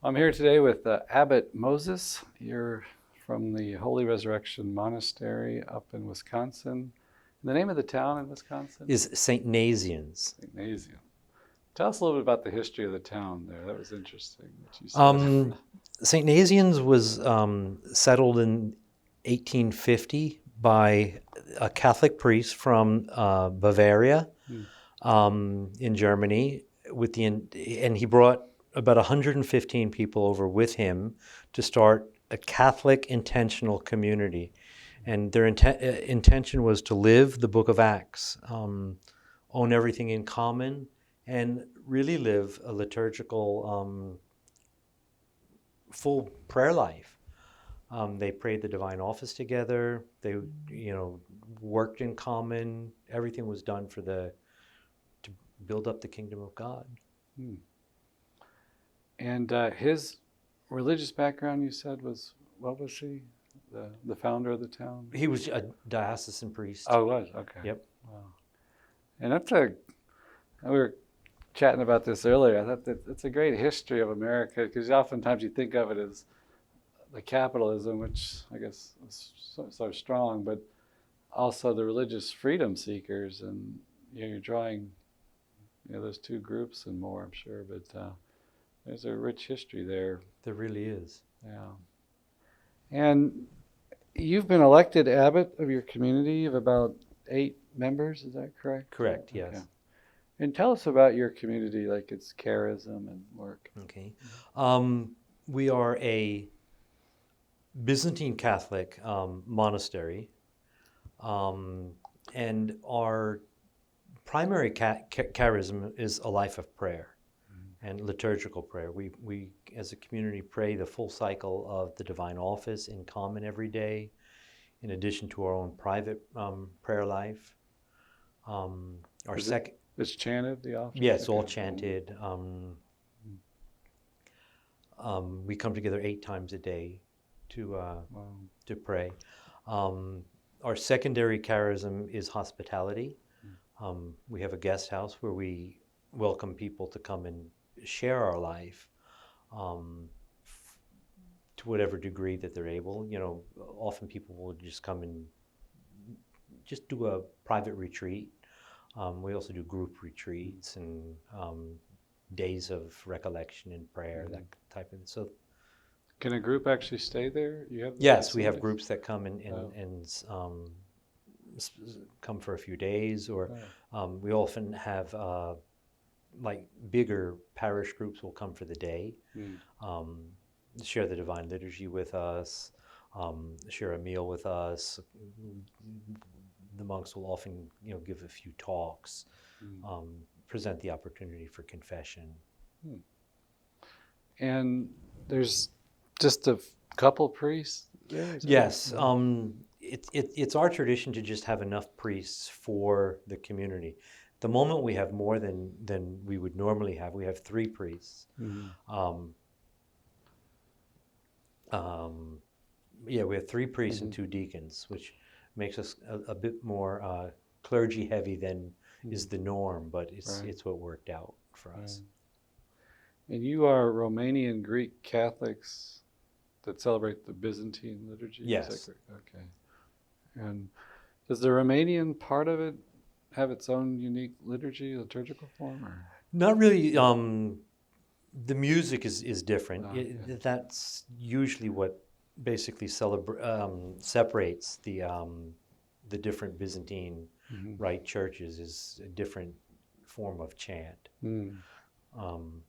I'm here today with Abbot Moses. You're from the Holy Resurrection Monastery up in Wisconsin. And the name of the town in Wisconsin? Is St. Nazianz. St. Nazianz. Tell us a little bit about the history of the town there. That was interesting that you said. St. Nazianz was settled in 1850 by a Catholic priest from Bavaria in Germany, and he brought about 115 people over with him to start a Catholic intentional community. And their intention was to live the Book of Acts, own everything in common, and really live a liturgical, full prayer life. They prayed the divine office together. They, worked in common. Everything was done to build up the kingdom of God. And his religious background, you said, what was he? The founder of the town? He was a diocesan priest. Oh, he was? Okay. Yep. Wow. And we were chatting about this earlier. I thought that it's a great history of America, because oftentimes you think of it as the capitalism, which I guess is so strong, but also the religious freedom seekers, and you're drawing those two groups and more, I'm sure, but there's a rich history there. There really is. Yeah. And you've been elected abbot of your community of about 8 members, is that correct? Correct, yes. Okay. And tell us about your community, like its charism and work. Okay. We are a Byzantine Catholic monastery, and our primary charism is a life of prayer and liturgical prayer. We, as a community, pray the full cycle of the divine office in common every day, in addition to our own private prayer life. It's chanted, the office? Yeah, it's all chanted. We come together 8 times a day to pray. Our secondary charism is hospitality. We have a guest house where we welcome people to come and share our life to whatever degree that they're able. Often people will just come and just do a private retreat. We also do group retreats and days of recollection and prayer, that type of thing. So, can a group actually stay there? Yes, we have groups that come and come for a few days, or we often have like bigger parish groups will come for the day, share the divine liturgy with us, share a meal with us. The monks will often, give a few talks, present the opportunity for confession. And there's just a couple priests there? Yes. It's our tradition to just have enough priests for the community. The moment we have more than we would normally have, we have 3 priests. We have 3 priests and 2 deacons, which makes us a bit more clergy heavy than is the norm, but it's what worked out for us. And you are Romanian Greek Catholics that celebrate the Byzantine liturgy? Yes. Okay. And does the Romanian part of it have its own unique liturgical form? Or? Not really. The music is different. That's usually what basically separates the different Byzantine rite churches, is a different form of chant.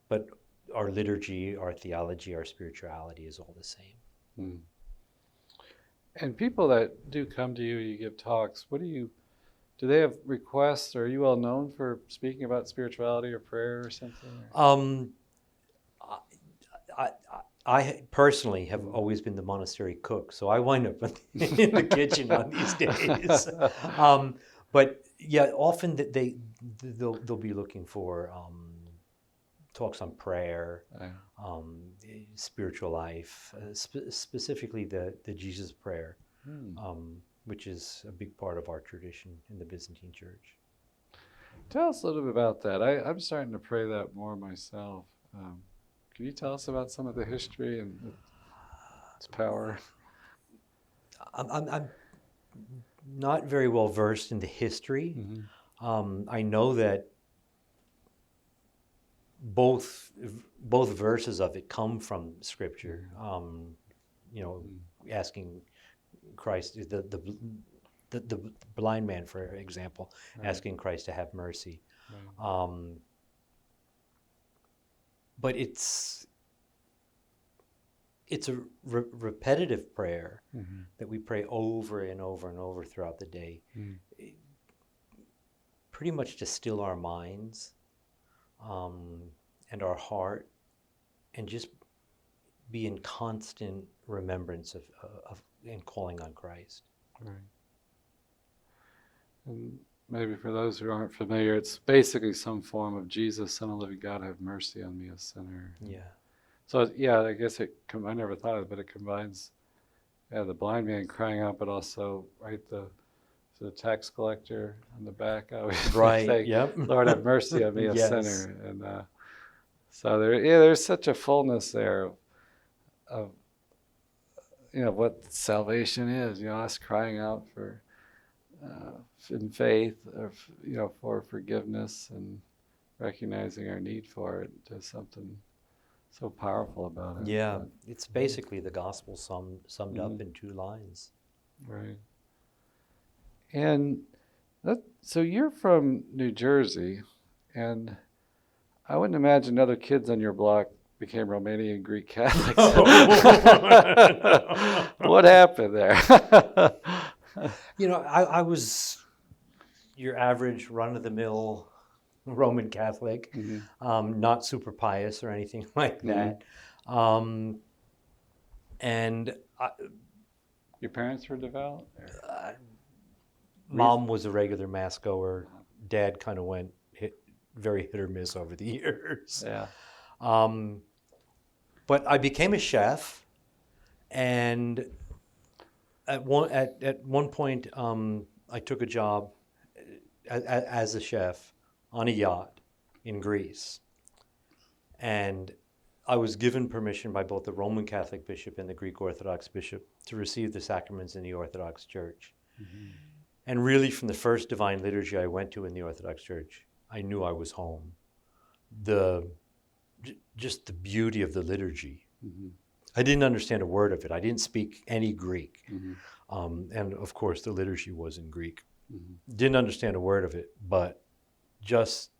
But our liturgy, our theology, our spirituality is all the same. And people that do come to you, you give talks, do they have requests? Are you well known for speaking about spirituality or prayer or something? I personally have always been the monastery cook, so I wind up in the kitchen on these days. But yeah, often they'll be looking for talks on prayer, spiritual life, specifically the Jesus prayer, which is a big part of our tradition in the Byzantine Church. Tell us a little bit about that. I'm starting to pray that more myself, Can you tell us about some of the history and its power? I'm not very well versed in the history. Mm-hmm. I know that both verses of it come from Scripture. Asking Christ, the blind man, for example, Right. asking Christ to have mercy. Right. But it's a repetitive prayer Mm-hmm. that we pray over and over and over throughout the day, pretty much to still our minds and our heart, and just be in constant remembrance of and calling on Christ. Right. And maybe for those who aren't familiar, it's basically some form of Jesus, Son of the living God, have mercy on me, a sinner. Yeah. So yeah, I guess I never thought of it, but it combines the blind man crying out, but also the tax collector on the back always Right. saying, Yep. Lord have mercy on me, a Yes. sinner. And so there's such a fullness there of what salvation is. Us crying out for in faith, for forgiveness and recognizing our need for it. There's something so powerful about it. Yeah, it's basically the gospel summed up Mhm. in 2 lines. Right. And so you're from New Jersey, and I wouldn't imagine other kids on your block became Romanian Greek Catholics. What happened there? I was your average run-of-the-mill Roman Catholic, Mm-hmm. not super pious or anything like that. And Your parents were devout? Mom was a regular mass goer. Dad kind of went very hit or miss over the years. Yeah. But I became a chef, and at one point I took a job as a chef on a yacht in Greece, and I was given permission by both the Roman Catholic bishop and the Greek Orthodox bishop to receive the sacraments in the Orthodox Church. Mm-hmm. And really, from the first divine liturgy I went to in the Orthodox Church, I knew I was home. Just the beauty of the liturgy. Mm-hmm. I didn't understand a word of it. I didn't speak any Greek. Mm-hmm. And of course, the liturgy was in Greek. Mm-hmm. Didn't understand a word of it, but just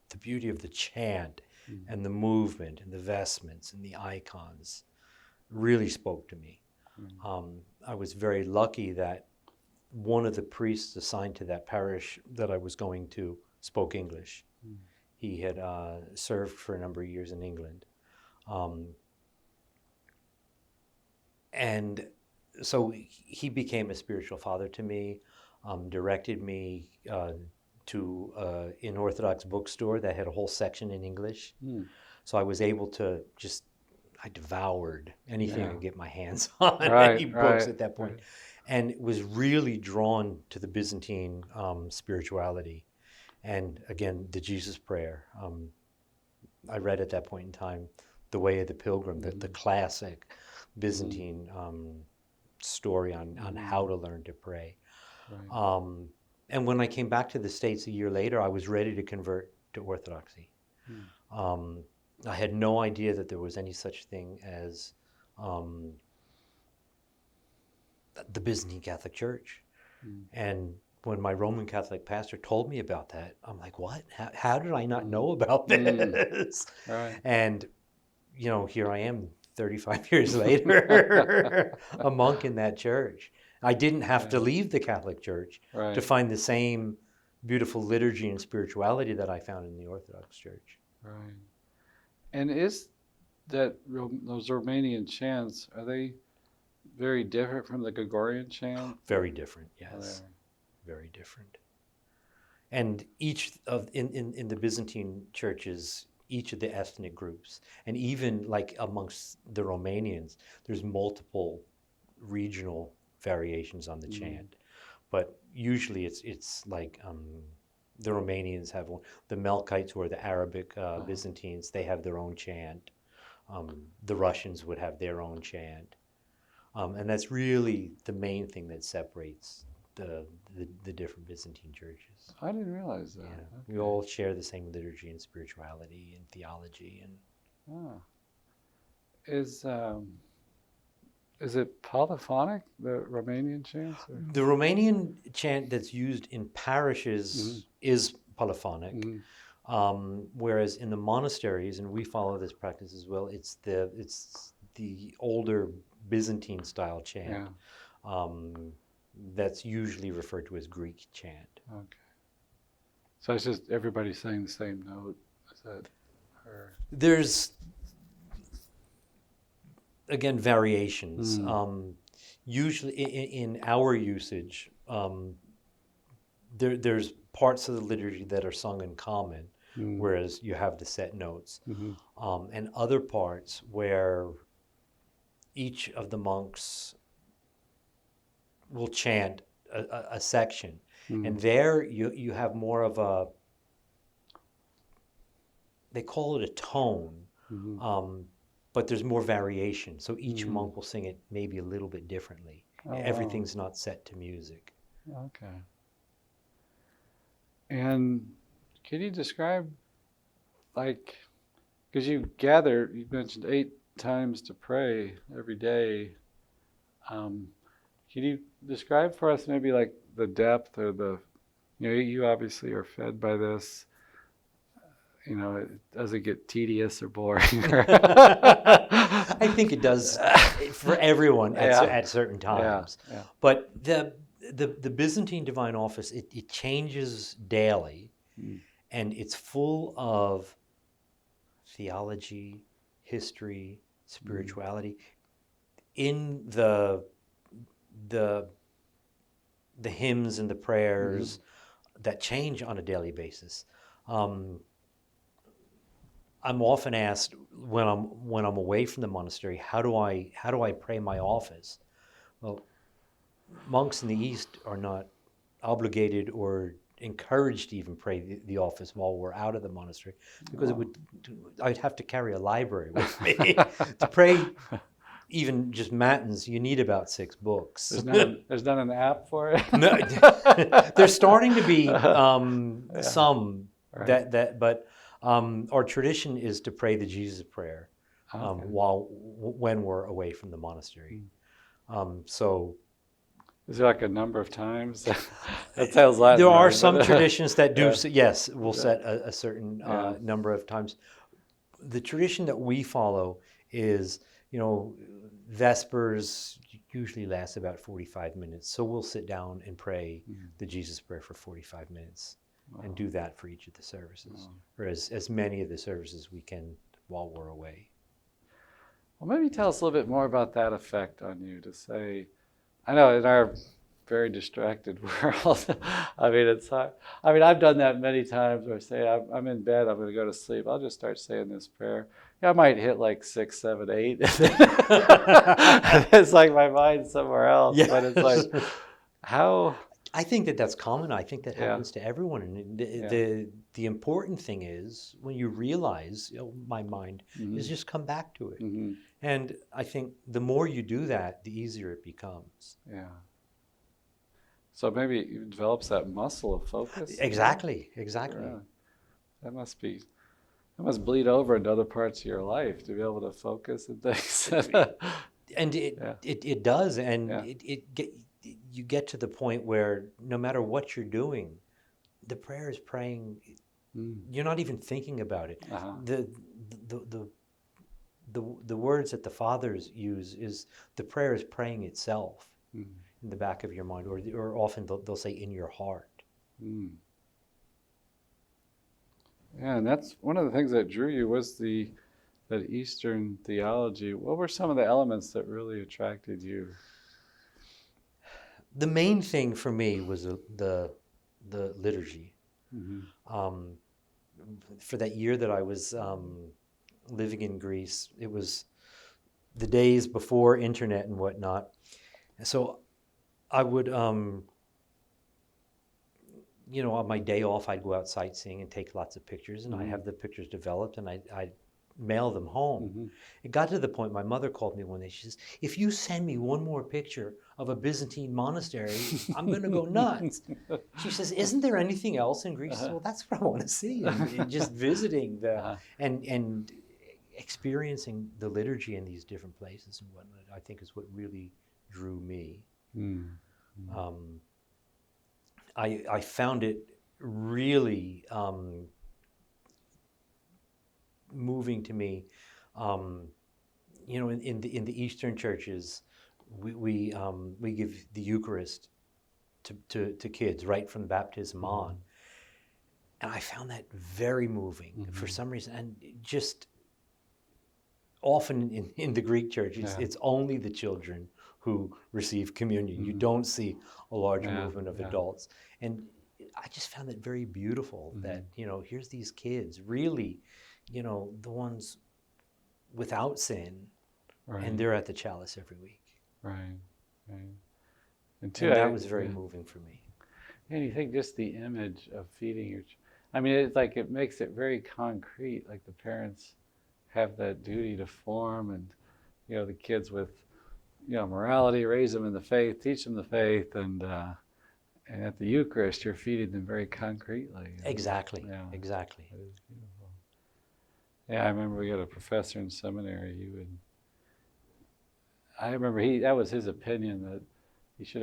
the beauty of the chant and the movement and the vestments and the icons really spoke to me. I was very lucky that one of the priests assigned to that parish that I was going to spoke English. He had served for a number of years in England. And so he became a spiritual father to me, directed me to an Orthodox bookstore that had a whole section in English. So I was able to I devoured anything I could get my hands on, any books at that point. And was really drawn to the Byzantine spirituality. And again, the Jesus prayer. I read at that point in time The Way of the Pilgrim, the classic Byzantine story on how to learn to pray. And when I came back to the States a year later, I was ready to convert to Orthodoxy. I had no idea that there was any such thing as the Byzantine Catholic Church. And when my Roman Catholic pastor told me about that, I'm like, what? How did I not know about this? And, here I am 35 years later, a monk in that church. I didn't have to leave the Catholic Church to find the same beautiful liturgy and spirituality that I found in the Orthodox Church. Right. And is that those Romanian chants, are they very different from the Gregorian chant? Very different, yes. Very different. And each of in the Byzantine churches, each of the ethnic groups, and even like amongst the Romanians, there's multiple regional variations on the chant. But usually it's like The Romanians have one. The Melkites, who are the Arabic Byzantines, they have their own chant. The Russians would have their own chant. And that's really the main thing that separates the different Byzantine churches. I didn't realize that. Yeah. Okay. We all share the same liturgy and spirituality and theology. And Is it polyphonic, the Romanian chants? Or? the Romanian chant that's used in parishes is polyphonic, whereas in the monasteries, and we follow this practice as well, it's the older Byzantine style chant. Yeah. That's usually referred to as Greek chant. Okay. So it's just everybody saying the same note. Is that her? There's again variations. Usually in our usage, there's parts of the liturgy that are sung in common, whereas you have the set notes, and other parts where each of the monks will chant a section, and there you have more of a, they call it a tone, but there's more variation. So each monk will sing it maybe a little bit differently. Oh, Everything's not set to music. Okay. And can you describe, like, because you mentioned 8 times to pray every day. Can you describe for us maybe like the depth or you obviously are fed by this. Does it get tedious or boring? I think it does for everyone at certain times. Yeah. But the Byzantine Divine Office, it changes daily, and it's full of theology, history, spirituality. In the hymns and the prayers that change on a daily basis. I'm often asked when I'm away from the monastery, how do I pray my office? Well, monks in the East are not obligated or encouraged to even pray the office while we're out of the monastery, because I'd have to carry a library with me to pray. Even just matins, you need about 6 books. There's not an app for it. No, there's starting to be some right. but our tradition is to pray the Jesus Prayer when we're away from the monastery. So, is there like a number of times? That sounds Latin. There are some traditions that do. Yes, we'll set a certain number of times. The tradition that we follow is, Vespers usually lasts about 45 minutes. So we'll sit down and pray the Jesus Prayer for 45 minutes. And do that for each of the services, or as many of the services we can while we're away. Well, maybe tell us a little bit more about that effect on you. To say, I know in our very distracted world, it's hard. I've done that many times where I say, I'm in bed, I'm going to go to sleep. I'll just start saying this prayer. I might hit like 6, 7, 8. It's like my mind's somewhere else. Yes. But it's like, how... I think that's common. I think that happens to everyone. And the important thing is when you realize, my mind is just come back to it. And I think the more you do that, the easier it becomes. Yeah. So maybe it develops that muscle of focus. Exactly. Yeah. That must bleed over into other parts of your life to be able to focus and things. And it does. And you get to the point where no matter what you're doing, the prayer is praying. You're not even thinking about it. The words that the fathers use is the prayer is praying itself in the back of your mind, or often they'll say in your heart. Yeah, and that's one of the things that drew you was that Eastern theology. What were some of the elements that really attracted you? The main thing for me was the liturgy. For that year that I was living in Greece, it was the days before internet and whatnot. And so I would, on my day off, I'd go out sightseeing and take lots of pictures, and I have the pictures developed, and I'd mail them home. It got to the point, my mother called me one day, she says, if you send me one more picture of a Byzantine monastery, I'm going to go nuts. She says, isn't there anything else in Greece? I said, well, that's what I want to see. And just visiting and experiencing the liturgy in these different places and whatnot, I think is what really drew me. I found it really moving to me. In the Eastern churches, we give the Eucharist to kids right from baptism on, and I found that very moving for some reason. And just often in the Greek church, it's only the children who receive communion. You don't see a large movement of adults, and I just found it very beautiful that here's these kids really. The ones without sin, and they're at the chalice every week. Right. And that was very moving for me. And you think just the image of feeding it's like it makes it very concrete, like the parents have that duty to form and, the kids with, morality, raise them in the faith, teach them the faith, and at the Eucharist, you're feeding them very concretely. Exactly, exactly. That is beautiful. Yeah, I remember we had a professor in seminary. That was his opinion that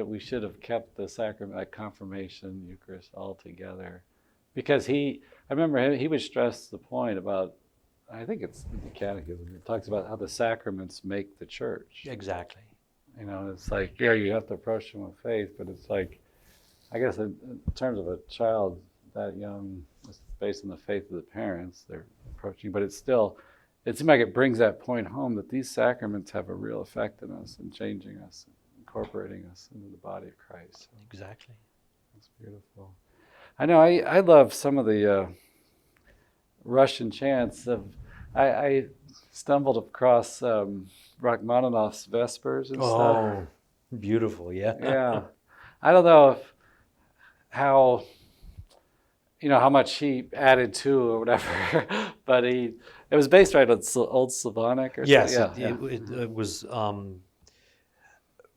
we should have kept the sacrament, like confirmation, Eucharist, all together, because I remember he would stress the point about, I think it's the Catechism. It talks about how the sacraments make the church. Exactly. It's like you have to approach them with faith, but it's like, I guess in terms of a child that young, it's based on the faith of the parents, they're approaching, but it seems like it brings that point home that these sacraments have a real effect on us and changing us, incorporating us into the body of Christ. So exactly. That's beautiful. I know I love some of the Russian chants. I stumbled across Rachmaninoff's Vespers and stuff. Oh, beautiful, yeah. Yeah. I don't know how much he added to or whatever, but it was based right on Old Slavonic or yes, something. It was,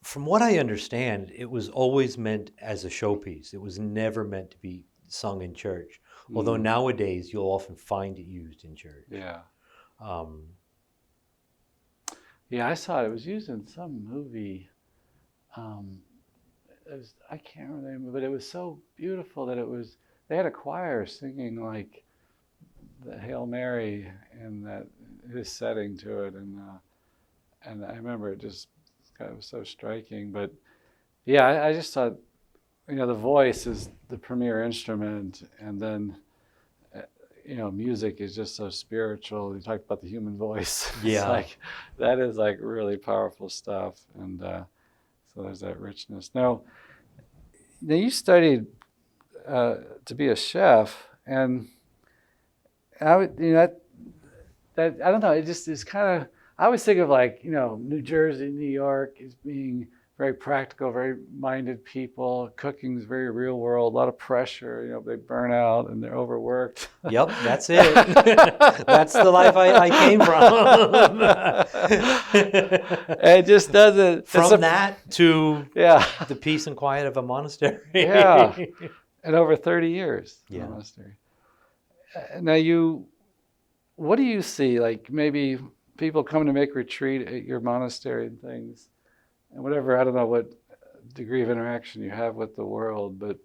from what I understand, it was always meant as a showpiece. It was never meant to be sung in church, although nowadays you'll often find it used in church. Yeah. I saw it. It was used in some movie. I can't remember the name, but it was so beautiful that they had a choir singing like the Hail Mary in his setting to it, and I remember it just kind of so striking. But I just thought, the voice is the premier instrument, and then music is just so spiritual. You talked about the human voice. Yeah, that is like really powerful stuff, and so there's that richness. Now you studied to be a chef, and I would, that I don't know. It just is kind of. I always think of New Jersey, New York as being very practical, very minded people. Cooking's very real world, a lot of pressure. They burn out and they're overworked. Yep, that's it. That's the life I came from. It just doesn't. From that to the peace and quiet of a monastery. Yeah, and over 30 years in Yeah. a monastery. Now what do you see? Like maybe people come to make retreat at your monastery and things. And whatever, I don't know what degree of interaction you have with the world, but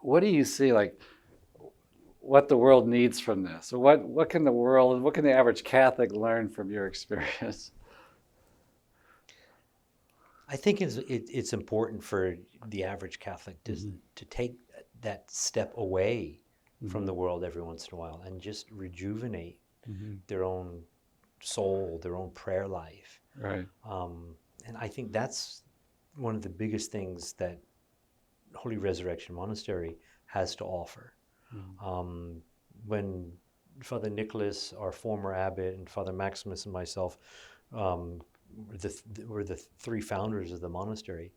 what do you see, like, what the world needs from this? Or what can the average Catholic learn from your experience? I think it's important for the average Catholic to take that step away from the world every once in a while and just rejuvenate their own soul, their own prayer life. Right. And I think that's one of the biggest things that Holy Resurrection Monastery has to offer. When Father Nicholas, our former abbot, and Father Maximus and myself were the three founders of the monastery,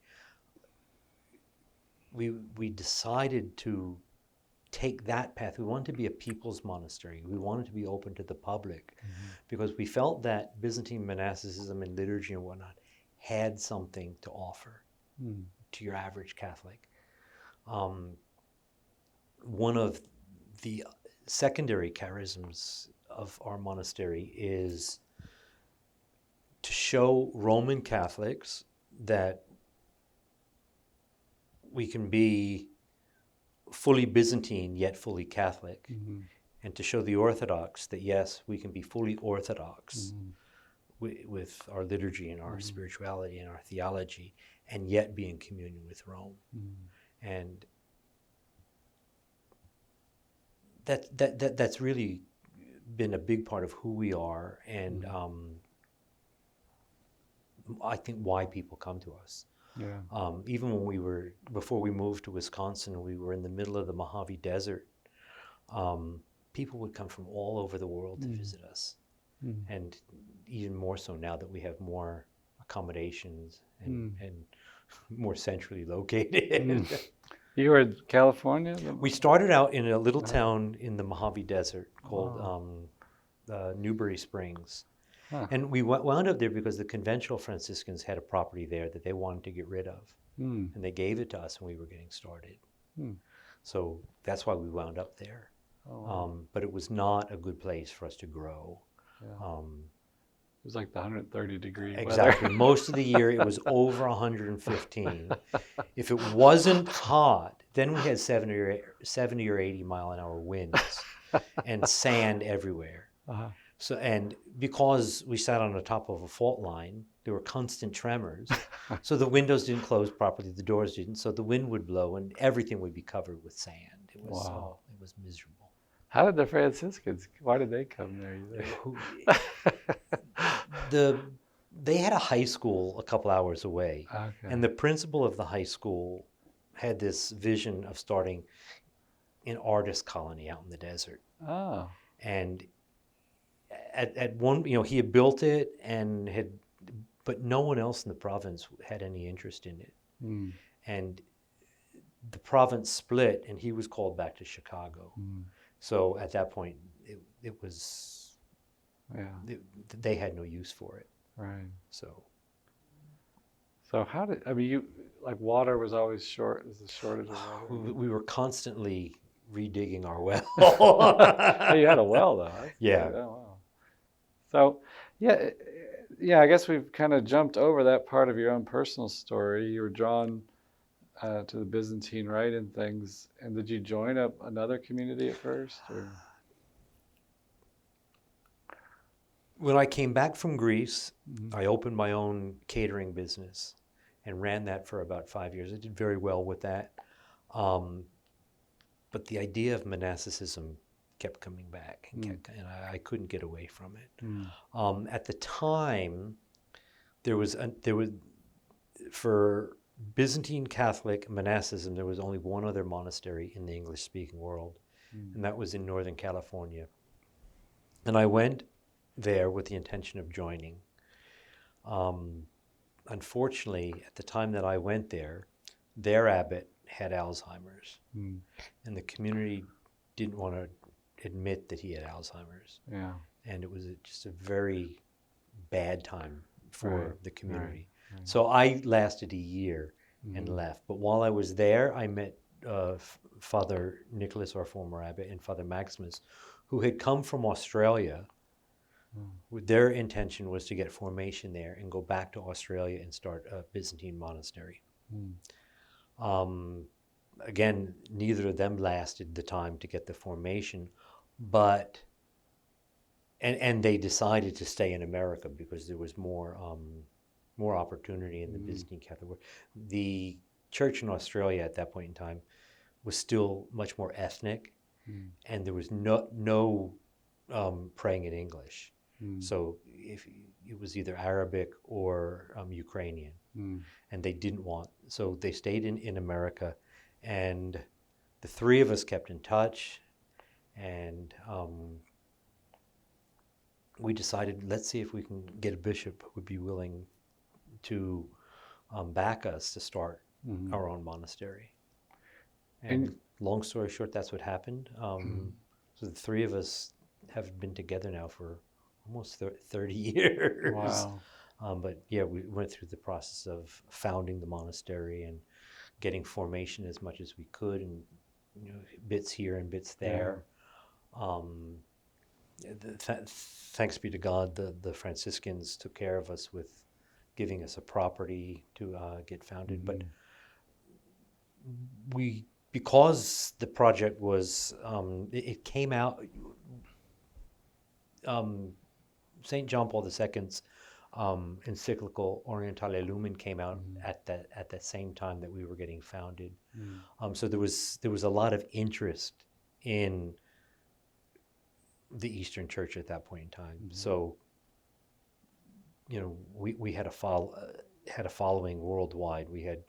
we decided to take that path. We wanted to be a people's monastery. We wanted to be open to the public because we felt that Byzantine monasticism and liturgy and whatnot had something to offer to your average Catholic. One of the secondary charisms of our monastery is to show Roman Catholics that we can be fully Byzantine yet fully Catholic, and to show the Orthodox that yes, we can be fully Orthodox with our liturgy and our spirituality and our theology, and yet be in communion with Rome. And that's really been a big part of who we are, and I think why people come to us. Yeah. Even when before we moved to Wisconsin, we were in the middle of the Mojave Desert. People would come from all over the world to visit us. And even more so now that we have more accommodations and more centrally located. You were in California? We started out in a little town in the Mojave Desert called Newberry Springs. And we wound up there because the conventual Franciscans had a property there that they wanted to get rid of. And they gave it to us when we were getting started. So that's why we wound up there. But it was not a good place for us to grow. Yeah. It was like the 130-degree Exactly. weather. Most of the year it was over 115. If it wasn't hot, then we had 70 or 80 mile an hour winds and sand everywhere. So, and because we sat on the top of a fault line, there were constant tremors. So the windows didn't close properly, the doors didn't. So the wind would blow and everything would be covered with sand. It was it was miserable. How did the Franciscans? Why did they come there? They had a high school a couple hours away, and the principal of the high school had this vision of starting an artist colony out in the desert. And at one, he had built it but no one else in the province had any interest in it. And the province split, and he was called back to Chicago. So at that point, it was, they had no use for it. Right. So how did, water was always short, was the shortage of water? We were constantly redigging our well. Oh, you had a well, though. Yeah. Oh, wow. So, I guess we've kind of jumped over that part of your own personal story. You were drawn to the Byzantine rite and things. And did you join another community at first? Or? When I came back from Greece, I opened my own catering business and ran that for about 5 years. I did very well with that. But the idea of monasticism kept coming back, and I couldn't get away from it. At the time, there was for Byzantine Catholic monasticism, there was only one other monastery in the English-speaking world, and that was in Northern California. And I went there with the intention of joining. Unfortunately, at the time that I went there, their abbot had Alzheimer's, and the community didn't want to admit that he had Alzheimer's. Yeah. And it was just a very bad time for the community. Right. So I lasted a year and left. But while I was there, I met Father Nicholas, our former abbot, and Father Maximus, who had come from Australia. Their intention was to get formation there and go back to Australia and start a Byzantine monastery. Again, neither of them lasted the time to get the formation, but and they decided to stay in America because there was more opportunity in the Byzantine Catholic world. The church in Australia at that point in time was still much more ethnic, and there was no praying in English. So if it was either Arabic or Ukrainian, and they didn't want, so they stayed in America, and the three of us kept in touch, and we decided, let's see if we can get a bishop who would be willing to back us to start our own monastery. And long story short, that's what happened. So the three of us have been together now for almost 30 years. Wow. But yeah, we went through the process of founding the monastery and getting formation as much as we could, and bits here and bits there. Thanks be to God, the Franciscans took care of us with giving us a property to get founded. But because the project was, it came out, St. John Paul II's encyclical Orientale Lumen came out at the same time that we were getting founded. So there was a lot of interest in the Eastern Church at that point in time. So we had a following worldwide. We had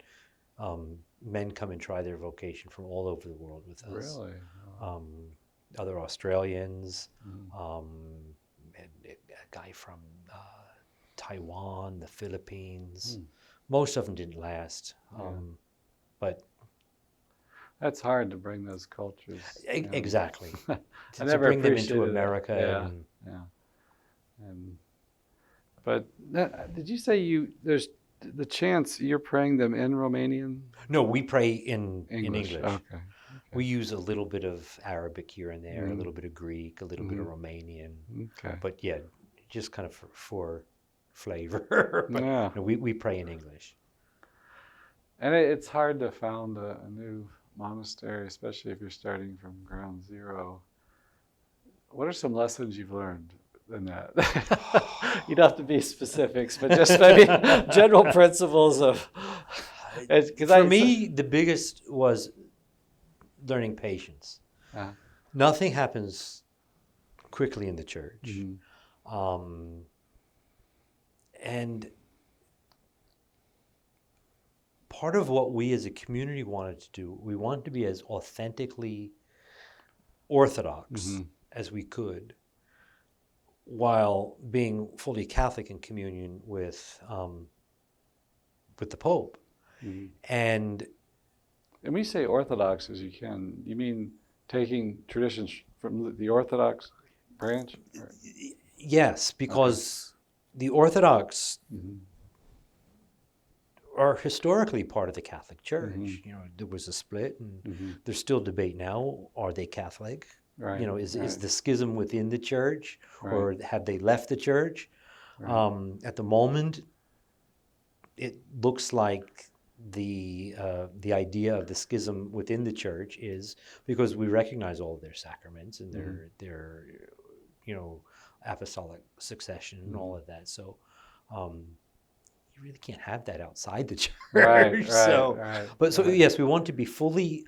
men come and try their vocation from all over the world with us. Really? Other Australians, a guy from Taiwan, the Philippines. Most of them didn't last, but that's hard to bring those cultures. Exactly. I to never bring them into appreciated America. But did you say there's the chance you're praying them in Romanian? No, we pray in English. Okay. We use a little bit of Arabic here and there, a little bit of Greek, a little bit of Romanian. Okay. But yeah, just kind of for flavor. But no, we pray in English. And it's hard to found a new monastery, especially if you're starting from ground zero. What are some lessons you've learned in that? You don't have to be specifics, but just maybe general principles of. For me, the biggest was learning patience. Nothing happens quickly in the church. And part of what we as a community wanted to do, we wanted to be as authentically Orthodox as we could, while being fully Catholic in communion with the Pope. And when you say Orthodox as you can, you mean taking traditions from the Orthodox branch? Yes, because the Orthodox are historically part of the Catholic Church. There was a split, and there's still debate now. Are they Catholic? Right. Is the schism within the church, or have they left the church? At the moment, it looks like the idea of the schism within the church is because we recognize all of their sacraments and their apostolic succession and all of that. So you really can't have that outside the church. Yes, we want to be fully.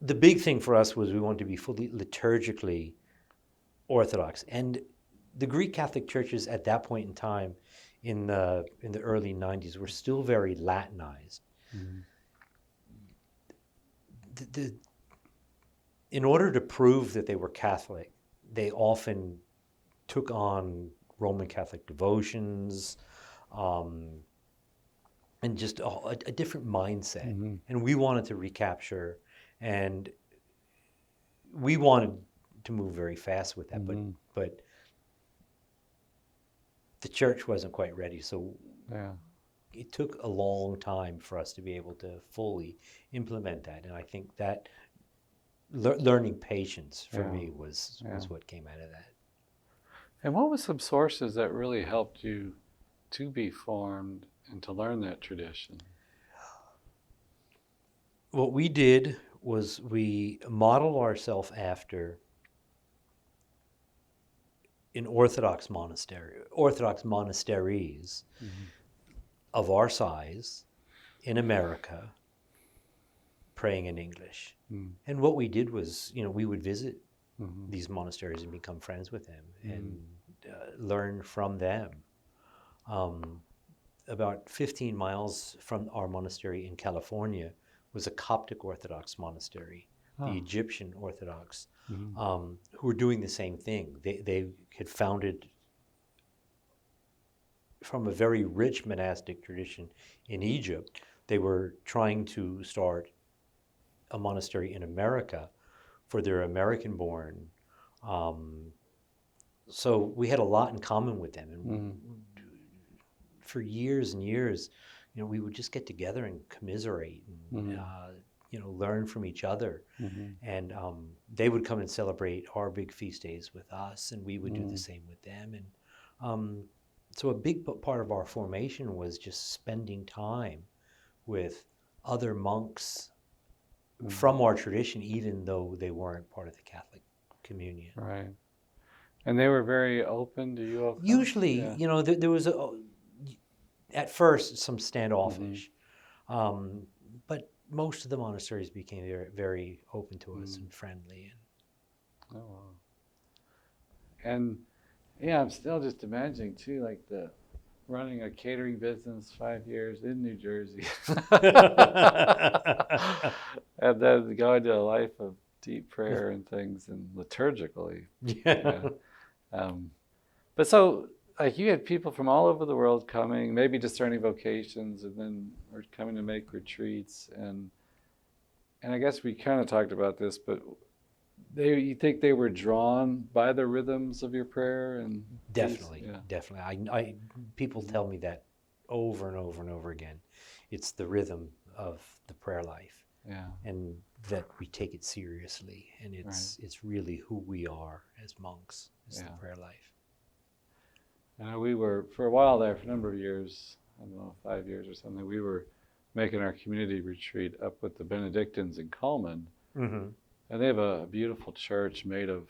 The big thing for us was we want to be fully liturgically Orthodox, and the Greek Catholic churches at that point in time, in the early 90s, were still very Latinized. In order to prove that they were Catholic, they often took on Roman Catholic devotions, and just a different mindset. And we wanted to recapture, and we wanted to move very fast with that, but the church wasn't quite ready, so it took a long time for us to be able to fully implement that. And I think that learning patience for me was what came out of that. And what was some sources that really helped you to be formed and to learn that tradition? What we did was we modeled ourselves after an Orthodox monasteries of our size in America, praying in English. And what we did was, we would visit these monasteries and become friends with them and learn from them. About 15 miles from our monastery in California was a Coptic Orthodox monastery, the Egyptian Orthodox, who were doing the same thing. They had founded from a very rich monastic tradition in Egypt. They were trying to start a monastery in America for their American-born. So we had a lot in common with them, and for years and years, we would just get together and commiserate and learn from each other. And they would come and celebrate our big feast days with us, and we would do the same with them. And so a big part of our formation was just spending time with other monks from our tradition, even though they weren't part of the Catholic communion. Right. And they were very open to you all? Usually, there was at first some standoffish, but most of the monasteries became very, very open to us and friendly. Oh, wow. And yeah, I'm still just imagining too, like running a catering business 5 years in New Jersey. And then going to a life of deep prayer and things, and liturgically. Yeah. But so, like, you had people from all over the world coming, maybe discerning vocations, and then were coming to make retreats. And I guess we kind of talked about this, but you think they were drawn by the rhythms of your prayer? And definitely. I people tell me that over and over and over again. It's the rhythm of the prayer life, and that we take it seriously, and it's really who we are as monks, is the prayer life. We were, for a while there, for a number of years, I don't know, 5 years or something, we were making our community retreat up with the Benedictines in Cullman. And they have a beautiful church made of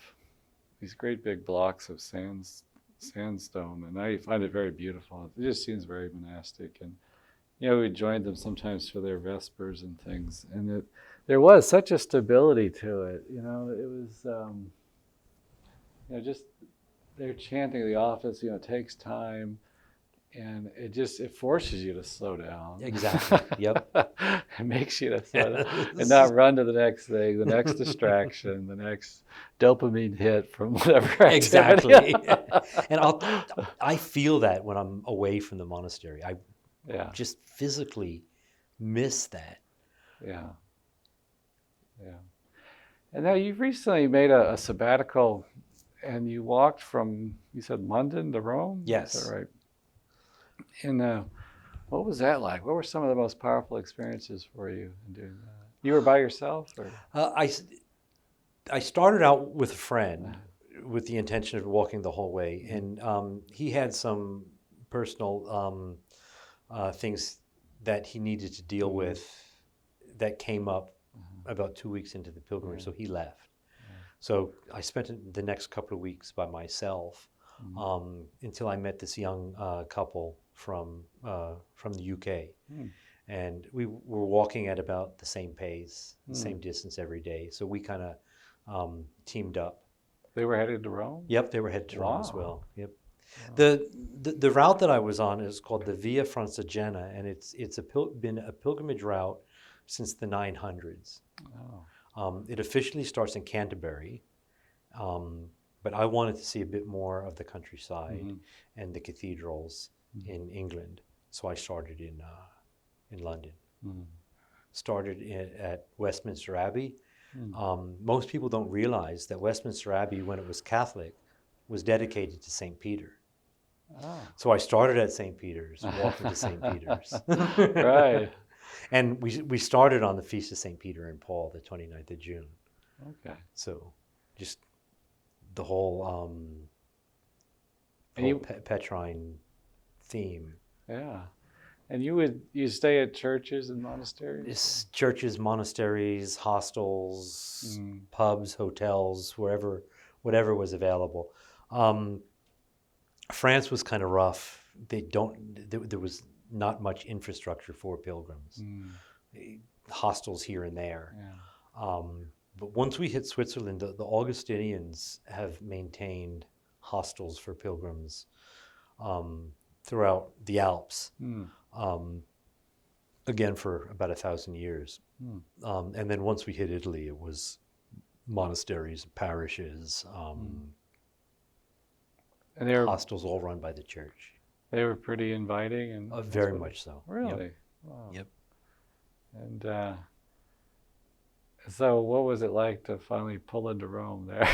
these great big blocks of sandstone, and I find it very beautiful. It just seems very monastic. And we joined them sometimes for their Vespers and things, and there was such a stability to it. It was just they're chanting the office. It takes time, and it forces you to slow down. Exactly. Yep. It makes you to slow down and not run to the next thing, the next distraction, the next dopamine hit from whatever activity. Exactly. And I feel that when I'm away from the monastery. I just physically miss that. Yeah. And now you've recently made a sabbatical, and you walked from, you said, London to Rome? Yes. Is that right? And what was that like? What were some of the most powerful experiences for you in doing that? You were by yourself? Or? I started out with a friend with the intention of walking the whole way, and he had some personal things that he needed to deal with that came up about 2 weeks into the pilgrimage, so he left. So I spent the next couple of weeks by myself until I met this young couple from the UK. And we were walking at about the same pace, the same distance every day. So we kind of teamed up. They were headed to Rome? Yep, they were headed to Rome as well. Yep. Wow. The route that I was on is called the Via Francigena, and it's been a pilgrimage route since the 900s. It officially starts in Canterbury, but I wanted to see a bit more of the countryside and the cathedrals in England, so I started in London. Started at Westminster Abbey. Most people don't realize that Westminster Abbey, when it was Catholic, was dedicated to St. Peter. So I started at St. Peter's, walking to St. Peter's. Right. And we started on the Feast of St. Peter and Paul, the 29th of June. Okay. So just the whole, Petrine theme. Yeah. And you stay at churches and monasteries? Churches, monasteries, hostels, pubs, hotels, whatever was available. France was kind of rough. There was not much infrastructure for pilgrims. Hostels here and there. Yeah. But once we hit Switzerland, the Augustinians have maintained hostels for pilgrims throughout the Alps. Again, for about 1,000 years. And then once we hit Italy, it was monasteries, parishes, and hostels all run by the church. They were pretty inviting, and very much so. Really? Yep. Wow. Yep. And So what was it like to finally pull into Rome there?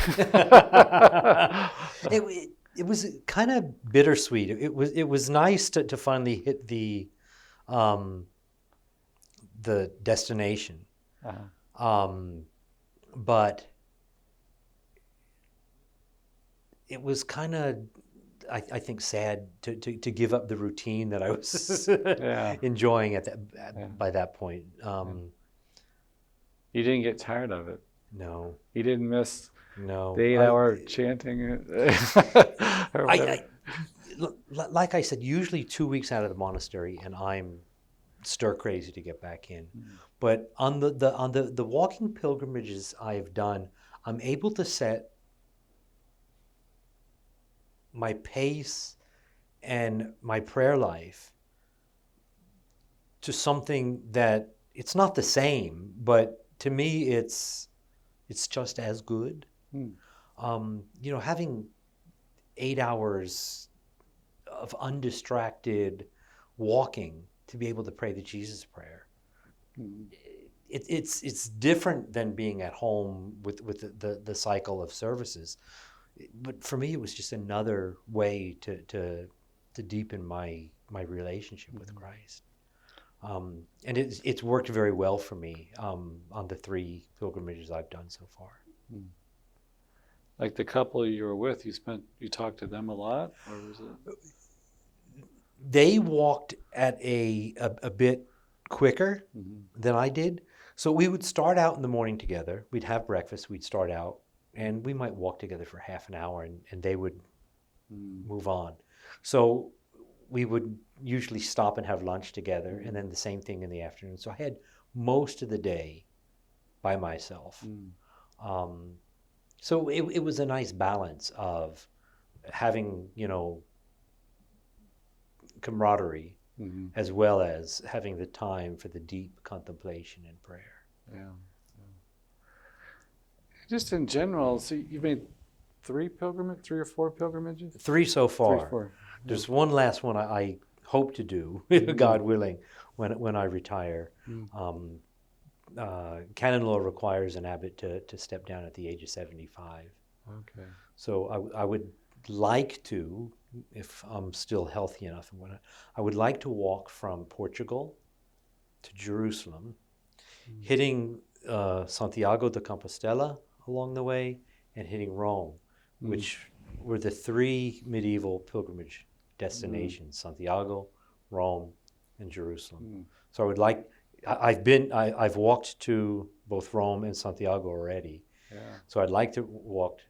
It was kind of bittersweet. It was nice to finally hit the destination, but it was kind of, I think, sad to give up the routine that I was enjoying by that point. You didn't get tired of it? No. You didn't miss the 8-hour chanting? Like I said, usually 2 weeks out of the monastery, and I'm stir crazy to get back in. But on the walking pilgrimages I've done, I'm able to set my pace and my prayer life to something that it's not the same, but to me it's just as good. Having 8 hours of undistracted walking to be able to pray the Jesus prayer, it's different than being at home with the cycle of services. But for me, it was just another way to deepen my relationship with Christ. And it's worked very well for me on the 3 pilgrimages I've done so far. Like the couple you were with, you talked to them a lot, or was it? They walked at a bit quicker than I did. So we would start out in the morning together. We'd have breakfast. We'd start out, and we might walk together for half an hour, and they would move on. So we would usually stop and have lunch together, and then the same thing in the afternoon. So I had most of the day by myself. So it was a nice balance of having, camaraderie, as well as having the time for the deep contemplation and prayer. Yeah. Just in general, so you've made 3 or 4 pilgrimages? 3 so far. 3 or 4. There's one last one I hope to do, God willing, when I retire. Canon law requires an abbot to step down at the age of 75. Okay. So I would like to, if I'm still healthy enough and whatnot, I would like to walk from Portugal to Jerusalem, hitting Santiago de Compostela along the way, and hitting Rome, which were the 3 medieval pilgrimage destinations: Santiago, Rome, and Jerusalem. So I would like. I've walked to both Rome and Santiago already. So I'd like to walk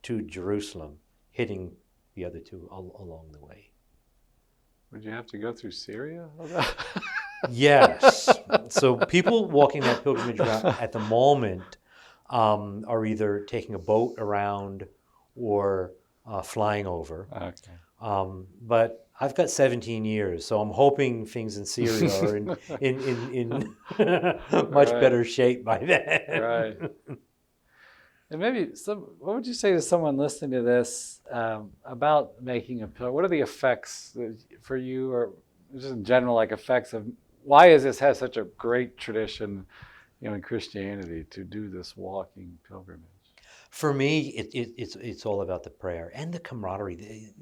to Jerusalem, hitting the other 2 along the way. Would you have to go through Syria? Yes. So people walking that pilgrimage route at the moment are either taking a boat around or flying over. Okay. But I've got 17 years, so I'm hoping things in Syria are in much better shape by then. Right. And maybe what would you say to someone listening to this about making a pilgrimage? What are the effects for you, or just in general, like effects of why has this had such a great tradition, in Christianity to do this walking pilgrimage? For me, it's all about the prayer and the camaraderie.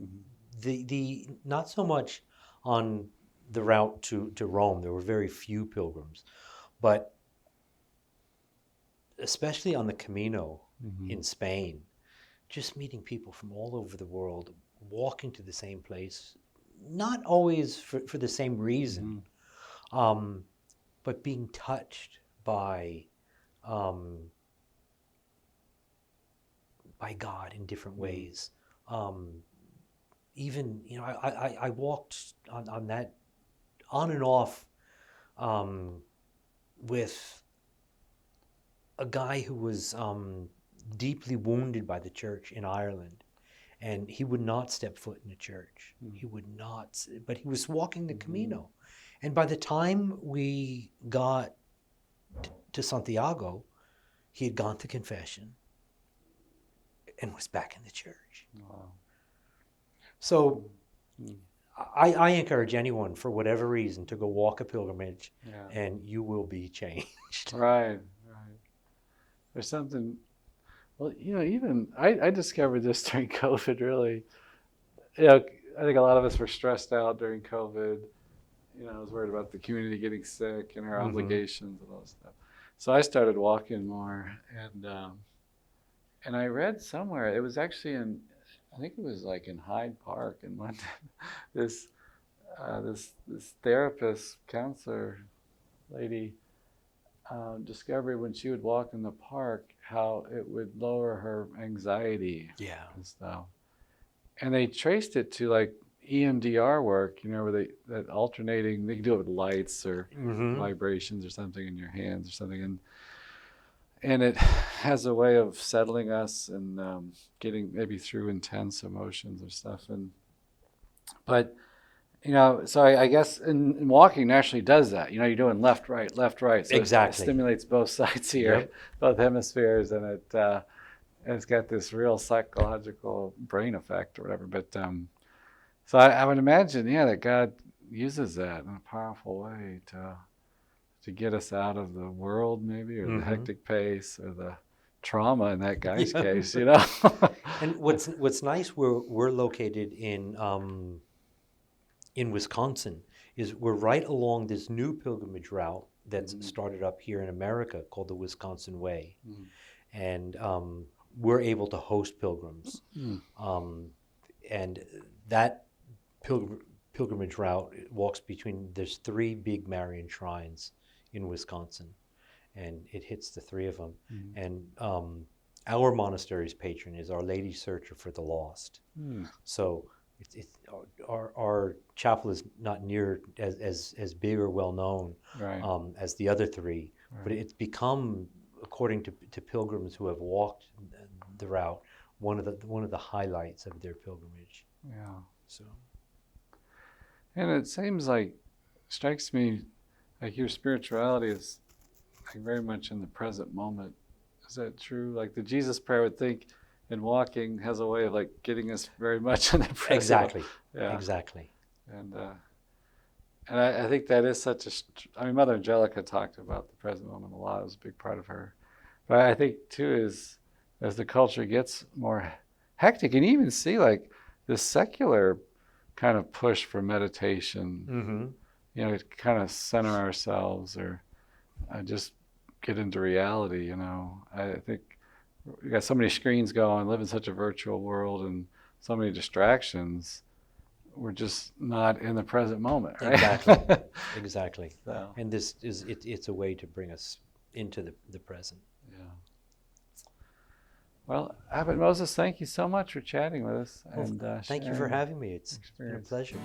The not so much on the route to Rome. There were very few pilgrims, but especially on the Camino in Spain, just meeting people from all over the world, walking to the same place, not always for the same reason, but being touched by God in different ways. Even, I walked on that on and off with a guy who was deeply wounded by the church in Ireland, and he would not step foot in a church. He would not, but he was walking the Camino. And by the time we got to Santiago, he had gone to confession and was back in the church. Wow. So I encourage anyone, for whatever reason, to go walk a pilgrimage, and you will be changed. Right. there's something. Well, even I discovered this during COVID. Really, I think a lot of us were stressed out during COVID. I was worried about the community getting sick and our obligations and all that stuff. So I started walking more, and I read somewhere, it was actually I think it was like in Hyde Park in London, this therapist, counselor lady discovered when she would walk in the park how it would lower her anxiety and stuff. And they traced it to like EMDR work, where that alternating, they can do it with lights or vibrations or something in your hands or something. And it has a way of settling us and getting maybe through intense emotions or stuff. But so I guess in walking naturally does that. You're doing left, right. So Exactly. it stimulates both sides here, both hemispheres, and it's got this real psychological brain effect or whatever. But so I would imagine, that God uses that in a powerful way to get us out of the world, maybe, or the hectic pace, or the trauma in that guy's case, And what's nice, we're located in Wisconsin, is we're right along this new pilgrimage route that's started up here in America called the Wisconsin Way, and we're able to host pilgrims, and that pilgrimage route walks between, there's 3 big Marian shrines in Wisconsin, and it hits the 3 of them. And our monastery's patron is Our Lady Searcher for the Lost. So our chapel is not near as big or well known as the other 3, but it's become, according to pilgrims who have walked the route, one of the highlights of their pilgrimage. Yeah. So. And it strikes me like your spirituality is like very much in the present moment. Is that true? Like the Jesus prayer, I would think, in walking has a way of like getting us very much in the present. Exactly. Yeah. Exactly. And I think that is Mother Angelica talked about the present moment a lot. It was a big part of her. But I think too is as the culture gets more hectic, and you even see like this secular kind of push for meditation, to kind of center ourselves or just get into reality, I think we got so many screens going, live in such a virtual world and so many distractions, we're just not in the present moment, right? Exactly. So. And this it's a way to bring us into the present. Yeah. Well, Abbot Moses, thank you so much for chatting with us. Well, thank you for having me. It's been a pleasure.